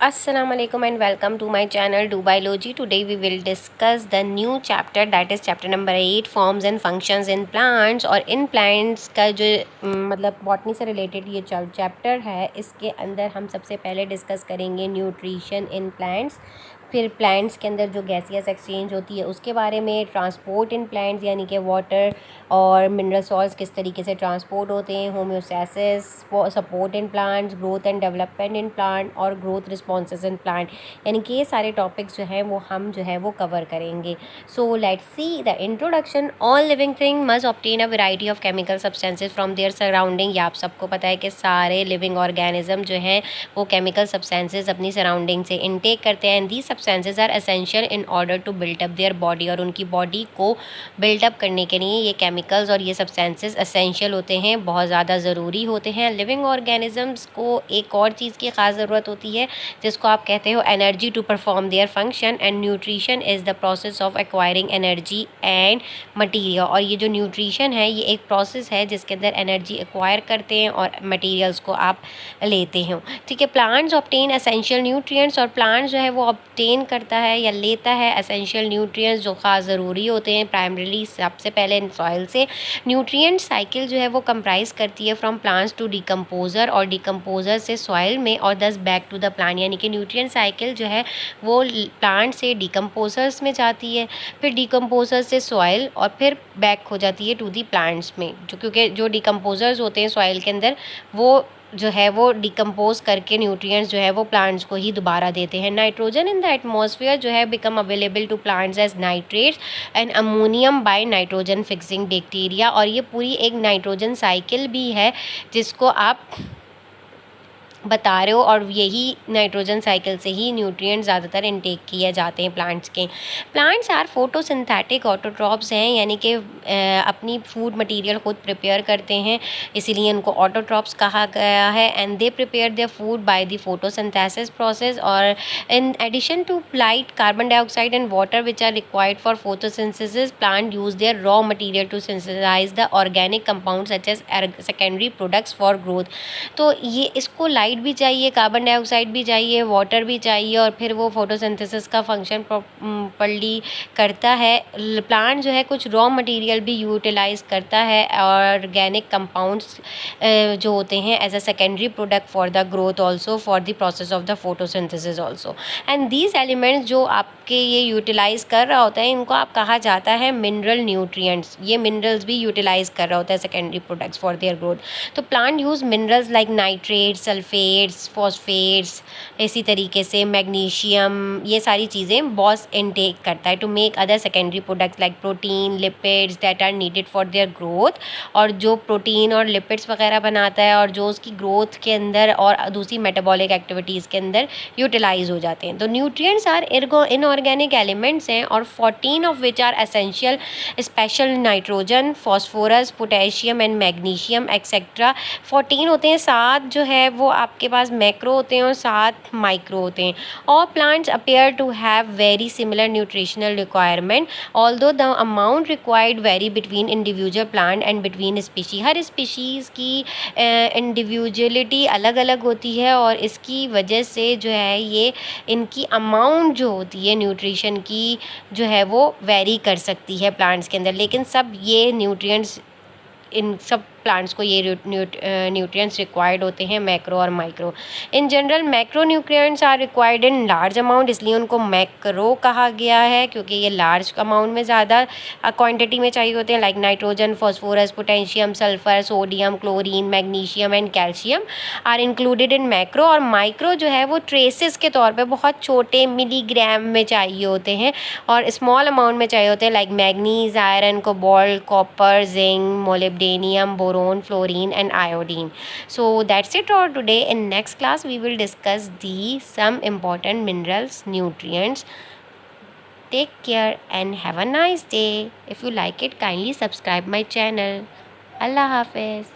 Assalamualaikum and welcome to my channel Do Biology. Today we will discuss the new chapter, that is chapter number 8, forms and functions in plants. और इन plants का जो मतलब botany से related ये chapter है, इसके अंदर हम सबसे पहले डिस्कस करेंगे न्यूट्रिशन इन प्लांट्स, फिर प्लांट्स के अंदर जो गैसियस एक्सचेंज होती है उसके बारे में, ट्रांसपोर्ट इन प्लांट्स यानी कि वाटर और मिनरल सॉल्ट्स किस तरीके से ट्रांसपोर्ट होते हैं, homeostasis, support in plants, growth and development in plant और ग्रोथ रिस्पॉन्सेज इन प्लांट, यानी कि ये सारे टॉपिक्स जो हैं वो हम वो कवर करेंगे. So let's see the introduction. All living thing must obtain a variety of chemical substances from their surrounding. ये आप सबको पता है कि सारे लिविंग ऑर्गेनिज्म जो हैं वो केमिकल सब्सटेंसेज अपनी सराउंडिंग से इनटेक करते हैं. And these substances are essential in order to build up their body. और उनकी बॉडी को बिल्डअप करने के लिए ये केमिकल्स और ये सब्सटेंसेज एसेंशियल होते हैं, बहुत ज़्यादा ज़रूरी होते हैं. लिविंग ऑर्गेनिजम्स को एक और चीज़ की ख़ास ज़रूरत होती है जिसको आप कहते हो energy to perform their function. And nutrition is the process of acquiring energy and material. और ये जो न्यूट्रिशन है ये एक प्रोसेस है जिसके अंदर एनर्जी एक्वायर करते हैं और मटीरियल्स को आप लेते हो. ठीक है. Plants obtain essential nutrients. और प्लांट्स जो है वो ऑब्टेन करता है या लेता है एसेंशियल न्यूट्रिएंट्स जो ख़ास ज़रूरी होते हैं प्राइमरीली सबसे पहले सॉइल से. न्यूट्रिएंट साइकिल जो है वो कंप्राइज करती है फ्रॉम प्लांट्स टू डिकम्पोज़र और डिकम्पोज़र से सॉइल में और दस बैक टू द प्लांट. यानी कि न्यूट्रिएंट साइकिल जो है वो प्लांट से डिकम्पोज़र्स में जाती है, फिर डिकम्पोज़र से सॉइल और फिर बैक हो जाती है टू दी प्लांट्स में. जो क्योंकि जो डिकम्पोज़र्स होते हैं सॉइल के अंदर वो जो है वो डिकम्पोज करके न्यूट्रिएंट्स जो है वो प्लांट्स को ही दोबारा देते हैं. नाइट्रोजन इन द एटमॉस्फेयर जो है become available to plants as nitrates and ammonium by nitrogen fixing bacteria. और ये पूरी एक नाइट्रोजन साइकिल भी है जिसको आप बता रहे हो और यही नाइट्रोजन साइकिल से ही न्यूट्रिएंट ज़्यादातर इनटेक किए जाते हैं प्लांट्स के. प्लांट्स आर फोटोसिंथेटिक ऑटोट्रॉप्स हैं, यानी कि अपनी फूड मटेरियल खुद प्रिपेयर करते हैं, इसीलिए उनको ऑटोट्रॉप्स कहा गया है. And they prepare their food by the photosynthesis process. और in addition to light, carbon dioxide and water which are required for photosynthesis, plant use their raw material to synthesize the organic compound such as secondary products for growth. तो ये इसको light भी चाहिए, carbon dioxide भी चाहिए, water भी चाहिए और फिर वो फोटोसिंथेसिस का फंक्शन प्रॉपर्ली करता है. प्लांट जो है कुछ रॉ मटेरियल भी यूटिलाइज करता है ऑर्गेनिक कंपाउंड्स जो होते हैं as a secondary product for the growth also for the process of the photosynthesis also. And these elements जो आपके ये यूटिलाइज कर रहा होता है इनको आप कहा जाता है मिनरल न्यूट्रिएंट्स. ये मिनरल्स भी यूटिलाइज कर रहा होता है secondary products for their growth. तो plant use minerals like nitrate, sulphates, phosphates, इसी तरीके से मैग्नीशियम, ये सारी चीज़ें बॉस इनटेक करता है to make other secondary products like protein, lipids that are needed for their growth. और जो प्रोटीन और लिपिड्स वगैरह बनाता है और जो उसकी ग्रोथ के अंदर और दूसरी मेटाबॉलिक एक्टिविटीज़ के अंदर यूटिलाइज हो जाते हैं. तो न्यूट्रिएंट्स आर इनऑर्गेनिक एलिमेंट्स हैं और 14 of which are essential, special nitrogen, phosphorus, potassium and magnesium etcetera. 14 होते हैं, 7 जो है वो आपके पास मैक्रो होते हैं और 7 माइक्रो होते हैं. All plants appear to have very similar nutritional requirement although the amount required vary between individual plant and between species. हर स्पीशीज़ की इंडिविजुअलिटी अलग अलग होती है और इसकी वजह से जो है ये इनकी अमाउंट जो होती है न्यूट्रिशन की जो है वो वेरी कर सकती है प्लांट्स के अंदर. लेकिन सब ये न्यूट्रिएंट्स, इन सब प्लांट्स को ये न्यूट्रिएंट्स रिक्वायर्ड होते हैं, मैक्रो और micro. In general macro nutrients are required in large amount, इसलिए उनको मैक्रो कहा गया है क्योंकि ये लार्ज अमाउंट में ज़्यादा क्वांटिटी में चाहिए होते हैं. Like nitrogen, phosphorus, potassium, sulphur, sodium, chlorine, magnesium and calcium are included in macro. और माइक्रो जो है वो ट्रेसेस के तौर पर बहुत छोटे मिलीग्राम में चाहिए होते हैं और स्मॉल अमाउंट में चाहिए होते हैं, like manganese, iron, cobalt, copper, zinc, molybdenum, boron, fluorine and iodine. So that's it for today. In next class we will discuss some important minerals, nutrients. Take care and have a nice day. If you like it, kindly subscribe my channel. Allah Hafiz.